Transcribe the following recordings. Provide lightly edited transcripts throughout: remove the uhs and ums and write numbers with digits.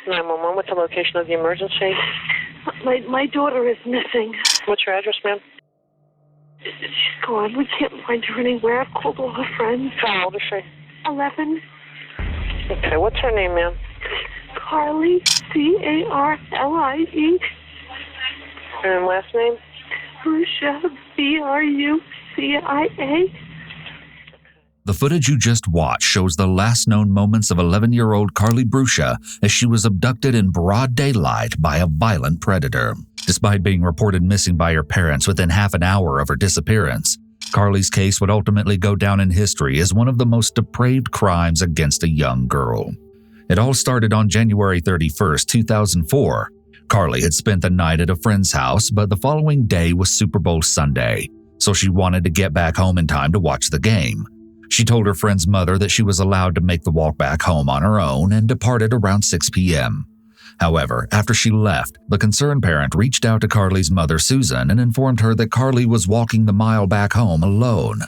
911, what's the location of the emergency? My daughter is missing. What's your address, ma'am? She's gone. We can't find her anywhere. I've called all her friends. How old is she? 11. Okay, what's her name, ma'am? Carlie, Carlie. And last name? Brucia, Brucia. The footage you just watched shows the last known moments of 11-year-old Carlie Brucia as she was abducted in broad daylight by a violent predator. Despite being reported missing by her parents within half an hour of her disappearance, Carlie's case would ultimately go down in history as one of the most depraved crimes against a young girl. It all started on January 31st, 2004. Carlie had spent the night at a friend's house, but the following day was Super Bowl Sunday, so she wanted to get back home in time to watch the game. She told her friend's mother that she was allowed to make the walk back home on her own and departed around 6 p.m. However, after she left, the concerned parent reached out to Carlie's mother, Susan, and informed her that Carlie was walking the mile back home alone.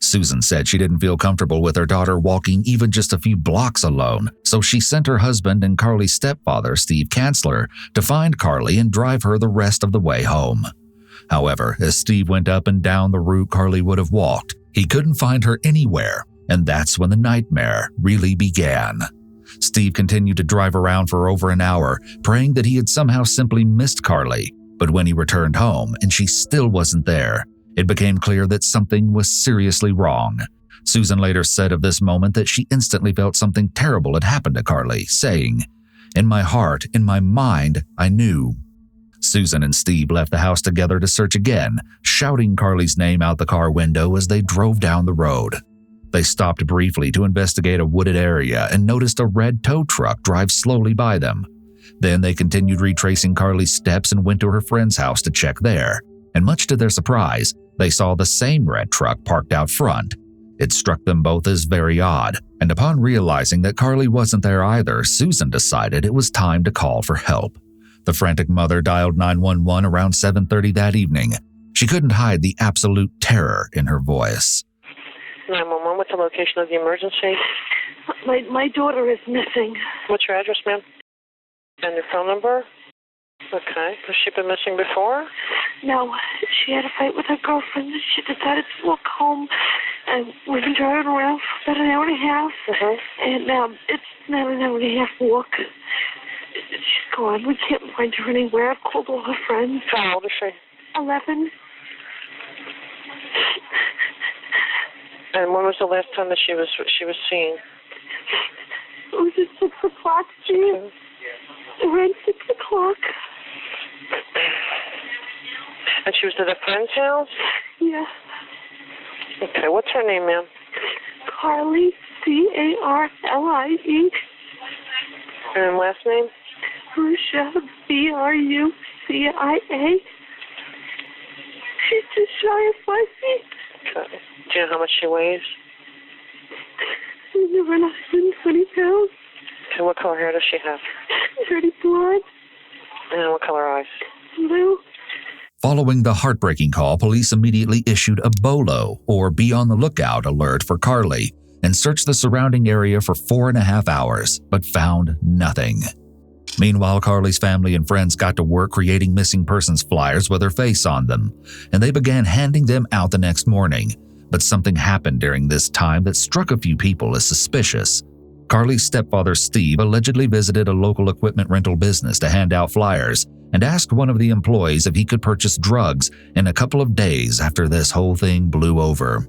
Susan said she didn't feel comfortable with her daughter walking even just a few blocks alone, so she sent her husband and Carlie's stepfather, Steve Kanzler, to find Carlie and drive her the rest of the way home. However, as Steve went up and down the route Carlie would have walked, he couldn't find her anywhere, and that's when the nightmare really began. Steve continued to drive around for over an hour, praying that he had somehow simply missed Carlie, but when he returned home and she still wasn't there, it became clear that something was seriously wrong. Susan later said of this moment that she instantly felt something terrible had happened to Carlie, saying, "In my heart, in my mind, I knew." Susan and Steve left the house together to search again, shouting Carlie's name out the car window as they drove down the road. They stopped briefly to investigate a wooded area and noticed a red tow truck drive slowly by them. Then they continued retracing Carlie's steps and went to her friend's house to check there. And much to their surprise, they saw the same red truck parked out front. It struck them both as very odd, and upon realizing that Carlie wasn't there either, Susan decided it was time to call for help. The frantic mother dialed 911 around 7:30 that evening. She couldn't hide the absolute terror in her voice. 911, what's the location of the emergency? My daughter is missing. What's your address, ma'am? And your phone number? Okay. Has she been missing before? No, she had a fight with her girlfriend. She decided to walk home, and we've been driving around for about an hour and a half. And it's now an hour and a half walk. She's gone. We can't find her anywhere. I've called all her friends. How old is she? 11. And when was the last time that she was seen? It was at 6 o'clock, Steve. Around 6 o'clock. And she was at a friend's house? Yeah. Okay, what's her name, ma'am? Carlie, Carlie. And last name? Brucia, Brucia. She's just shy of 5 feet. Okay. Do you know how much she weighs? She's around 120 pounds. Okay, what color hair does she have? Dirty blonde. And what color eyes? Blue. Following the heartbreaking call, police immediately issued a BOLO, or Be on the Lookout alert for Carlie, and searched the surrounding area for 4.5 hours, but found nothing. Meanwhile, Carlie's family and friends got to work creating missing persons flyers with her face on them, and they began handing them out the next morning. But something happened during this time that struck a few people as suspicious. Carlie's stepfather, Steve, allegedly visited a local equipment rental business to hand out flyers and asked one of the employees if he could purchase drugs in a couple of days after this whole thing blew over.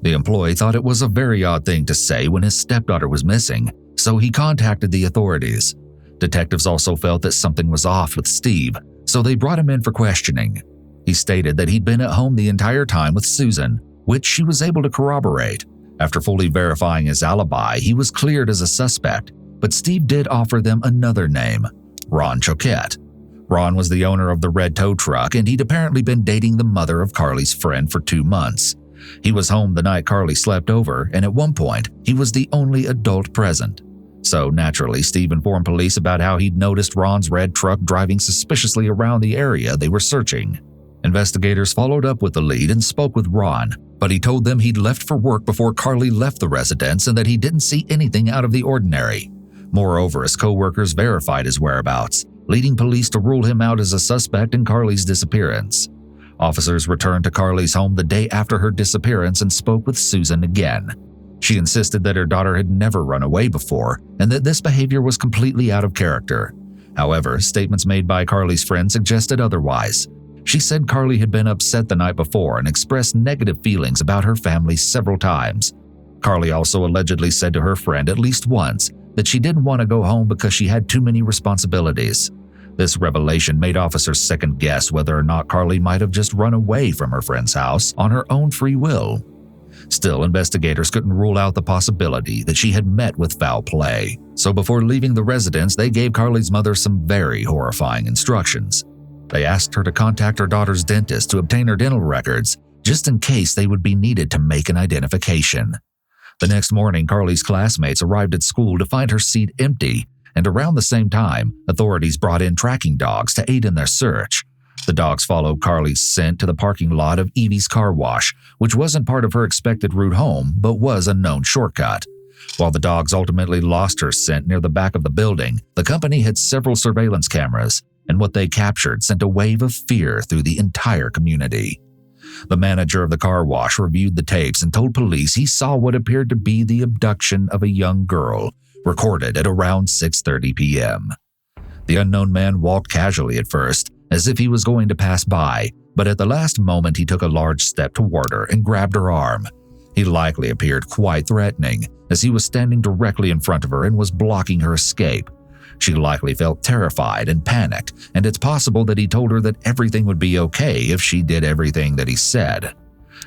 The employee thought it was a very odd thing to say when his stepdaughter was missing, so he contacted the authorities. Detectives also felt that something was off with Steve, so they brought him in for questioning. He stated that he'd been at home the entire time with Susan, which she was able to corroborate. After fully verifying his alibi, he was cleared as a suspect, but Steve did offer them another name, Ron Choquette. Ron was the owner of the red tow truck, and he'd apparently been dating the mother of Carlie's friend for 2 months. He was home the night Carlie slept over, and at one point, he was the only adult present. So naturally, Steve informed police about how he'd noticed Ron's red truck driving suspiciously around the area they were searching. Investigators followed up with the lead and spoke with Ron, but he told them he'd left for work before Carlie left the residence and that he didn't see anything out of the ordinary. Moreover, his co-workers verified his whereabouts, leading police to rule him out as a suspect in Carly's disappearance. Officers returned to Carly's home the day after her disappearance and spoke with Susan again. She insisted that her daughter had never run away before and that this behavior was completely out of character. However, statements made by Carly's friend suggested otherwise. She said Carly had been upset the night before and expressed negative feelings about her family several times. Carly also allegedly said to her friend at least once that she didn't want to go home because she had too many responsibilities. This revelation made officers second-guess whether or not Carly might have just run away from her friend's house on her own free will. Still, investigators couldn't rule out the possibility that she had met with foul play. So before leaving the residence, they gave Carly's mother some very horrifying instructions. They asked her to contact her daughter's dentist to obtain her dental records, just in case they would be needed to make an identification. The next morning, Carly's classmates arrived at school to find her seat empty, and around the same time, authorities brought in tracking dogs to aid in their search. The dogs followed Carly's scent to the parking lot of Evie's Car Wash, which wasn't part of her expected route home, but was a known shortcut. While the dogs ultimately lost her scent near the back of the building, the company had several surveillance cameras, and what they captured sent a wave of fear through the entire community. The manager of the car wash reviewed the tapes and told police he saw what appeared to be the abduction of a young girl, recorded at around 6:30 p.m. The unknown man walked casually at first, as if he was going to pass by, but at the last moment he took a large step toward her and grabbed her arm. He likely appeared quite threatening, as he was standing directly in front of her and was blocking her escape. She likely felt terrified and panicked, and it's possible that he told her that everything would be okay if she did everything that he said.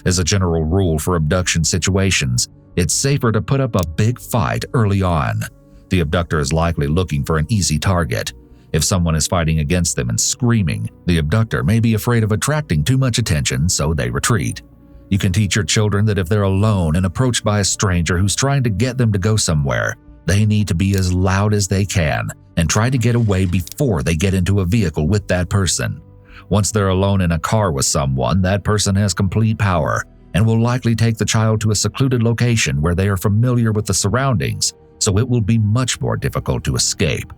As a general rule for abduction situations, it's safer to put up a big fight early on. The abductor is likely looking for an easy target. If someone is fighting against them and screaming, the abductor may be afraid of attracting too much attention, so they retreat. You can teach your children that if they're alone and approached by a stranger who's trying to get them to go somewhere, they need to be as loud as they can and try to get away before they get into a vehicle with that person. Once they're alone in a car with someone, that person has complete power and will likely take the child to a secluded location where they are familiar with the surroundings, so it will be much more difficult to escape.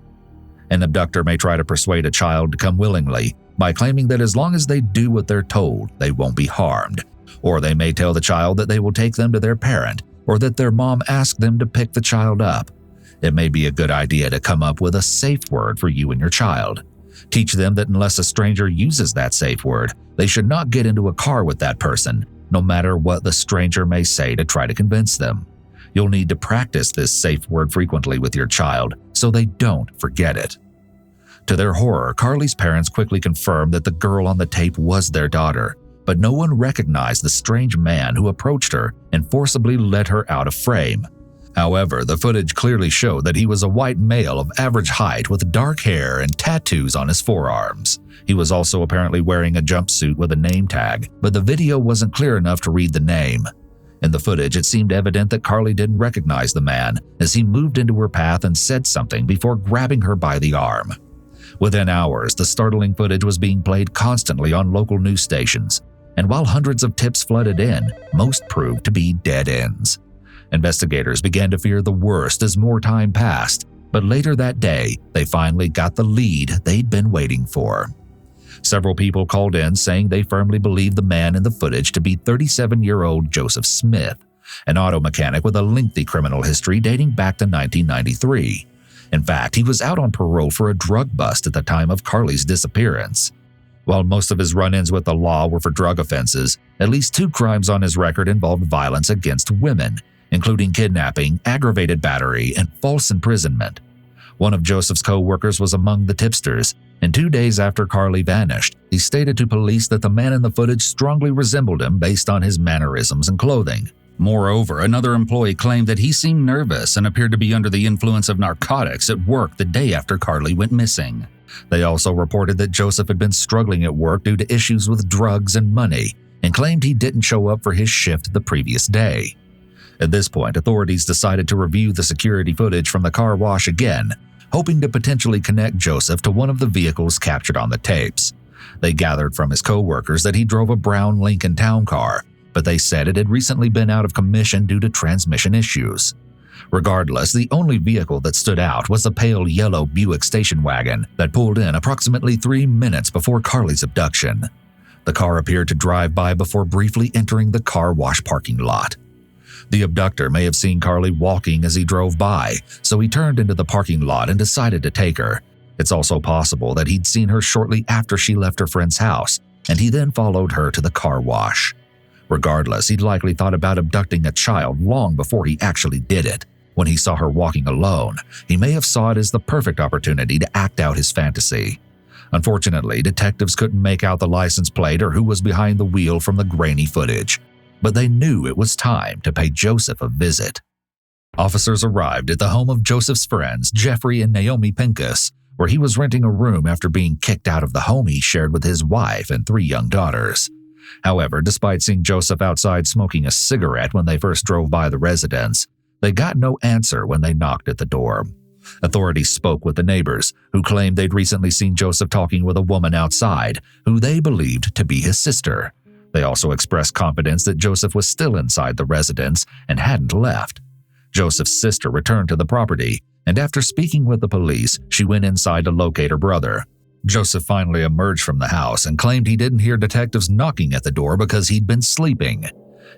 An abductor may try to persuade a child to come willingly by claiming that as long as they do what they're told, they won't be harmed. Or they may tell the child that they will take them to their parent, or that their mom asked them to pick the child up. It may be a good idea to come up with a safe word for you and your child. Teach them that unless a stranger uses that safe word, they should not get into a car with that person, no matter what the stranger may say to try to convince them. You'll need to practice this safe word frequently with your child so they don't forget it. To their horror, Carly's parents quickly confirmed that the girl on the tape was their daughter, but no one recognized the strange man who approached her and forcibly led her out of frame. However, the footage clearly showed that he was a white male of average height with dark hair and tattoos on his forearms. He was also apparently wearing a jumpsuit with a name tag, but the video wasn't clear enough to read the name. In the footage, it seemed evident that Carly didn't recognize the man as he moved into her path and said something before grabbing her by the arm. Within hours, the startling footage was being played constantly on local news stations, and while hundreds of tips flooded in, most proved to be dead ends. Investigators began to fear the worst as more time passed, but later that day, they finally got the lead they'd been waiting for. Several people called in saying they firmly believed the man in the footage to be 37-year-old Joseph Smith, an auto mechanic with a lengthy criminal history dating back to 1993. In fact, he was out on parole for a drug bust at the time of Carly's disappearance. While most of his run-ins with the law were for drug offenses, at least 2 crimes on his record involved violence against women, including kidnapping, aggravated battery, and false imprisonment. One of Joseph's co-workers was among the tipsters, and 2 days after Carly vanished, he stated to police that the man in the footage strongly resembled him based on his mannerisms and clothing. Moreover, another employee claimed that he seemed nervous and appeared to be under the influence of narcotics at work the day after Carly went missing. They also reported that Joseph had been struggling at work due to issues with drugs and money, and claimed he didn't show up for his shift the previous day. At this point, authorities decided to review the security footage from the car wash again, hoping to potentially connect Joseph to one of the vehicles captured on the tapes. They gathered from his co-workers that he drove a brown Lincoln Town car, but they said it had recently been out of commission due to transmission issues. Regardless, the only vehicle that stood out was a pale yellow Buick station wagon that pulled in approximately 3 minutes before Carly's abduction. The car appeared to drive by before briefly entering the car wash parking lot. The abductor may have seen Carly walking as he drove by, so he turned into the parking lot and decided to take her. It's also possible that he'd seen her shortly after she left her friend's house, and he then followed her to the car wash. Regardless, he'd likely thought about abducting a child long before he actually did it. When he saw her walking alone, he may have saw it as the perfect opportunity to act out his fantasy. Unfortunately, detectives couldn't make out the license plate or who was behind the wheel from the grainy footage, but they knew it was time to pay Joseph a visit. Officers arrived at the home of Joseph's friends, Jeffrey and Naomi Pincus, where he was renting a room after being kicked out of the home he shared with his wife and 3 young daughters. However, despite seeing Joseph outside smoking a cigarette when they first drove by the residence, they got no answer when they knocked at the door. Authorities spoke with the neighbors, who claimed they'd recently seen Joseph talking with a woman outside, who they believed to be his sister. They also expressed confidence that Joseph was still inside the residence and hadn't left. Joseph's sister returned to the property, and after speaking with the police, she went inside to locate her brother. Joseph finally emerged from the house and claimed he didn't hear detectives knocking at the door because he'd been sleeping.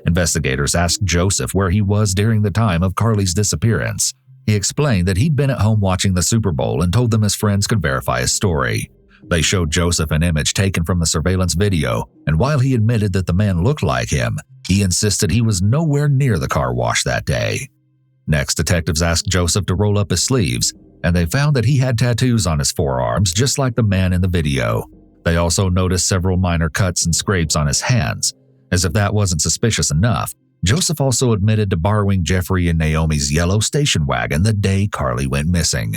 Investigators asked Joseph where he was during the time of Carly's disappearance. He explained that he'd been at home watching the Super Bowl and told them his friends could verify his story. They showed Joseph an image taken from the surveillance video, and while he admitted that the man looked like him, he insisted he was nowhere near the car wash that day. Next, detectives asked Joseph to roll up his sleeves, and they found that he had tattoos on his forearms just like the man in the video. They also noticed several minor cuts and scrapes on his hands. As if that wasn't suspicious enough, Joseph also admitted to borrowing Jeffrey and Naomi's yellow station wagon the day Carly went missing.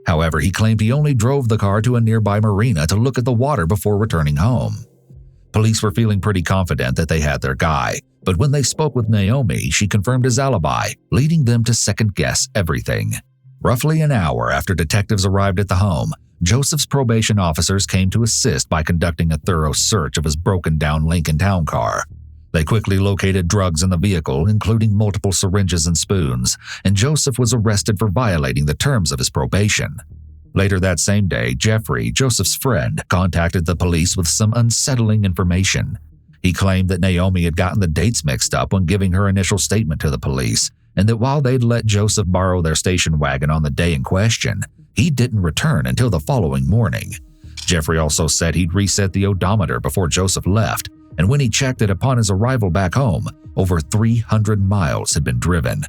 However, he claimed he only drove the car to a nearby marina to look at the water before returning home. Police were feeling pretty confident that they had their guy, but when they spoke with Naomi, she confirmed his alibi, leading them to second-guess everything. Roughly an hour after detectives arrived at the home, Joseph's probation officers came to assist by conducting a thorough search of his broken-down Lincoln Town car. They quickly located drugs in the vehicle, including multiple syringes and spoons, and Joseph was arrested for violating the terms of his probation. Later that same day, Jeffrey, Joseph's friend, contacted the police with some unsettling information. He claimed that Naomi had gotten the dates mixed up when giving her initial statement to the police, and that while they'd let Joseph borrow their station wagon on the day in question, he didn't return until the following morning. Jeffrey also said he'd reset the odometer before Joseph left, and when he checked it upon his arrival back home, over 300 miles had been driven.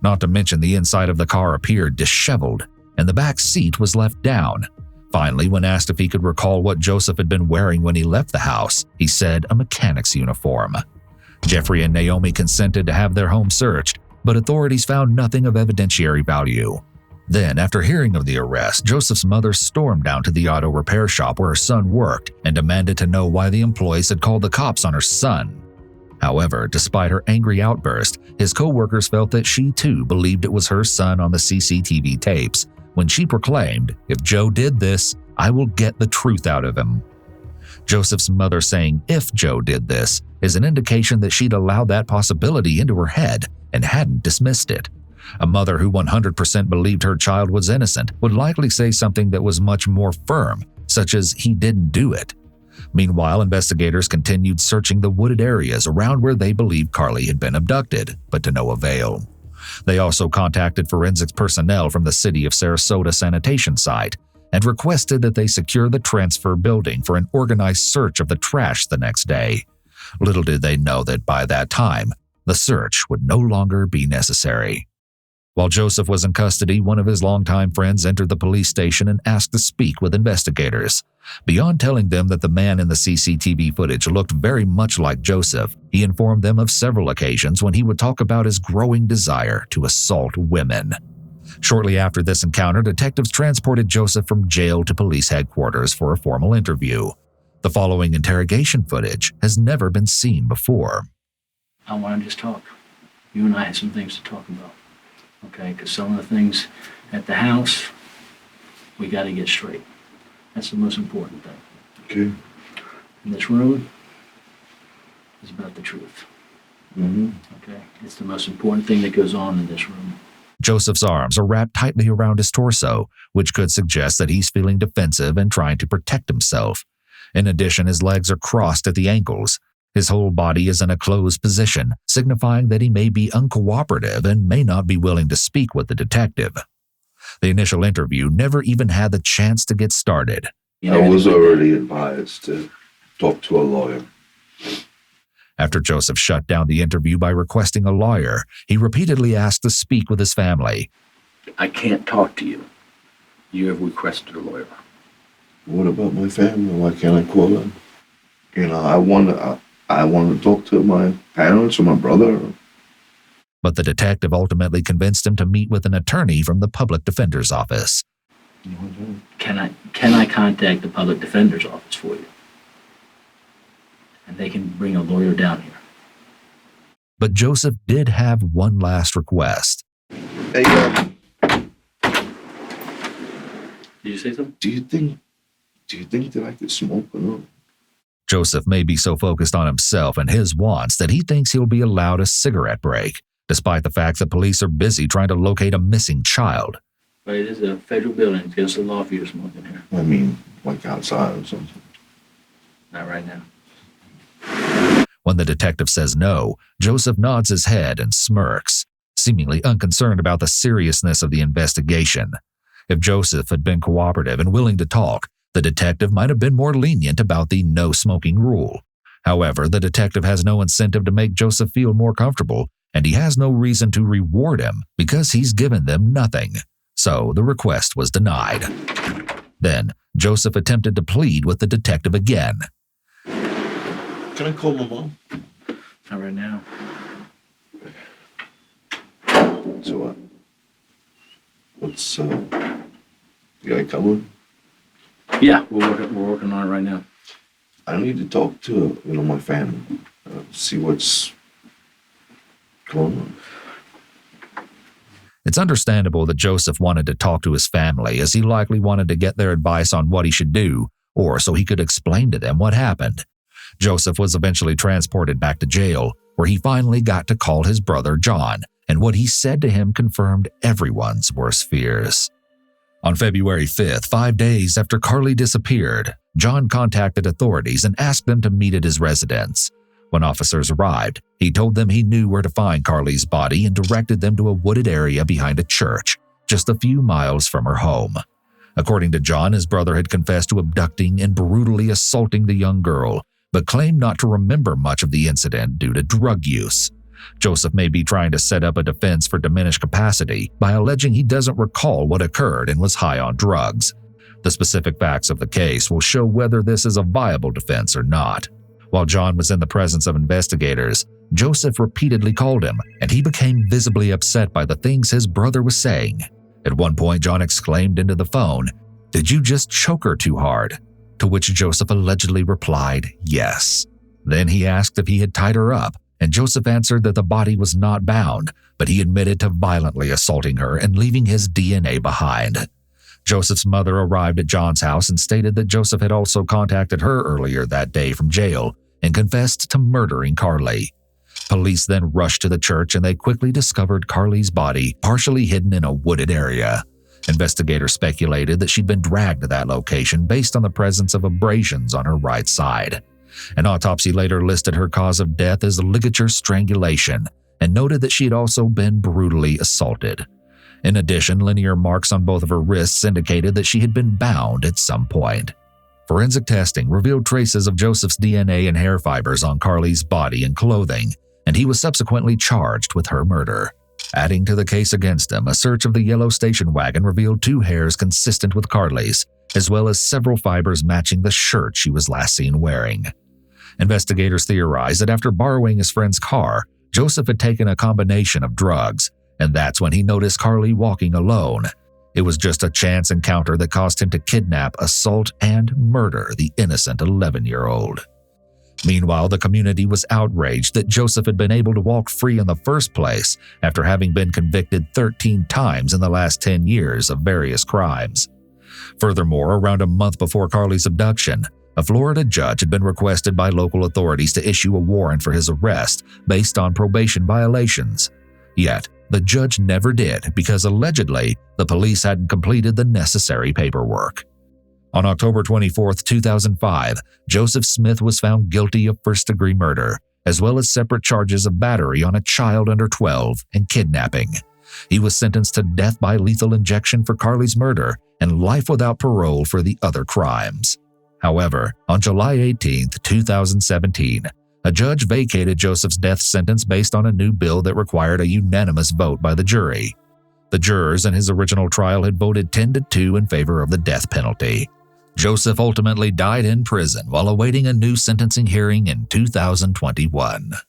Not to mention the inside of the car appeared disheveled, and the back seat was left down. Finally, when asked if he could recall what Joseph had been wearing when he left the house, he said a mechanic's uniform. Jeffrey and Naomi consented to have their home searched, but authorities found nothing of evidentiary value. Then, after hearing of the arrest, Joseph's mother stormed down to the auto repair shop where her son worked and demanded to know why the employees had called the cops on her son. However, despite her angry outburst, his co-workers felt that she too believed it was her son on the CCTV tapes when she proclaimed, "If Joe did this, I will get the truth out of him." Joseph's mother saying "if Joe did this" is an indication that she'd allowed that possibility into her head and hadn't dismissed it. A mother who 100% believed her child was innocent would likely say something that was much more firm, such as "he didn't do it." Meanwhile, investigators continued searching the wooded areas around where they believed Carly had been abducted, but to no avail. They also contacted forensics personnel from the City of Sarasota sanitation site and requested that they secure the transfer building for an organized search of the trash the next day. Little did they know that by that time, the search would no longer be necessary. While Joseph was in custody, one of his longtime friends entered the police station and asked to speak with investigators. Beyond telling them that the man in the CCTV footage looked very much like Joseph, he informed them of several occasions when he would talk about his growing desire to assault women. Shortly after this encounter, detectives transported Joseph from jail to police headquarters for a formal interview. The following interrogation footage has never been seen before. I want to just talk. You and I have some things to talk about. Okay, because some of the things at the house, we got to get straight. That's the most important thing. Okay. In this room is about the truth. Mm-hmm. Okay, it's the most important thing that goes on in this room. Joseph's arms are wrapped tightly around his torso, which could suggest that he's feeling defensive and trying to protect himself. In addition, his legs are crossed at the ankles. His whole body is in a closed position, signifying that he may be uncooperative and may not be willing to speak with the detective. The initial interview never even had the chance to get started. I was already advised to talk to a lawyer. After Joseph shut down the interview by requesting a lawyer, he repeatedly asked to speak with his family. I can't talk to you. You have requested a lawyer. What about my family? Why can't I call them? I want to talk to my parents or my brother. But the detective ultimately convinced him to meet with an attorney from the public defender's office. Can I contact the public defender's office for you? And they can bring a lawyer down here. But Joseph did have one last request. Hey, Did you say something? do you think that I could smoke or not? Joseph may be so focused on himself and his wants that he thinks he'll be allowed a cigarette break, despite the fact that police are busy trying to locate a missing child. But it is a federal building. It's against the law for you to smoke in here. I mean, like outside or something. Not right now. When the detective says no, Joseph nods his head and smirks, seemingly unconcerned about the seriousness of the investigation. If Joseph had been cooperative and willing to talk, the detective might have been more lenient about the no smoking rule. However, the detective has no incentive to make Joseph feel more comfortable, and he has no reason to reward him because he's given them nothing. So the request was denied. Then, Joseph attempted to plead with the detective again. Can I call my mom? Not right now. So what? What's you guy coming? Yeah, we're working on it right now. I need to talk to my family. See what's going on. It's understandable that Joseph wanted to talk to his family, as he likely wanted to get their advice on what he should do, or so he could explain to them what happened. Joseph was eventually transported back to jail, where he finally got to call his brother John, and what he said to him confirmed everyone's worst fears. On February 5th, 5 days after Carly disappeared, John contacted authorities and asked them to meet at his residence. When officers arrived, he told them he knew where to find Carly's body and directed them to a wooded area behind a church, just a few miles from her home. According to John, his brother had confessed to abducting and brutally assaulting the young girl, but claimed not to remember much of the incident due to drug use. Joseph may be trying to set up a defense for diminished capacity by alleging he doesn't recall what occurred and was high on drugs. The specific facts of the case will show whether this is a viable defense or not. While John was in the presence of investigators, Joseph repeatedly called him, and he became visibly upset by the things his brother was saying. At one point, John exclaimed into the phone, "Did you just choke her too hard?" To which Joseph allegedly replied, yes. Then he asked if he had tied her up, and Joseph answered that the body was not bound, but he admitted to violently assaulting her and leaving his DNA behind. Joseph's mother arrived at John's house and stated that Joseph had also contacted her earlier that day from jail and confessed to murdering Carly. Police then rushed to the church and they quickly discovered Carly's body partially hidden in a wooded area. Investigators speculated that she'd been dragged to that location based on the presence of abrasions on her right side. An autopsy later listed her cause of death as ligature strangulation and noted that she had also been brutally assaulted. In addition, linear marks on both of her wrists indicated that she had been bound at some point. Forensic testing revealed traces of Joseph's DNA and hair fibers on Carly's body and clothing, and he was subsequently charged with her murder. Adding to the case against him, a search of the yellow station wagon revealed 2 hairs consistent with Carly's, as well as several fibers matching the shirt she was last seen wearing. Investigators theorized that after borrowing his friend's car, Joseph had taken a combination of drugs, and that's when he noticed Carly walking alone. It was just a chance encounter that caused him to kidnap, assault, and murder the innocent 11-year-old. Meanwhile, the community was outraged that Joseph had been able to walk free in the first place after having been convicted 13 times in the last 10 years of various crimes. Furthermore, around a month before Carly's abduction, a Florida judge had been requested by local authorities to issue a warrant for his arrest based on probation violations. Yet, The judge never did because allegedly the police hadn't completed the necessary paperwork. On October 24, 2005, Joseph Smith was found guilty of first-degree murder, as well as separate charges of battery on a child under 12 and kidnapping. He was sentenced to death by lethal injection for Carly's murder and life without parole for the other crimes. However, on July 18, 2017, a judge vacated Joseph's death sentence based on a new bill that required a unanimous vote by the jury. The jurors in his original trial had voted 10-2 in favor of the death penalty. Joseph ultimately died in prison while awaiting a new sentencing hearing in 2021.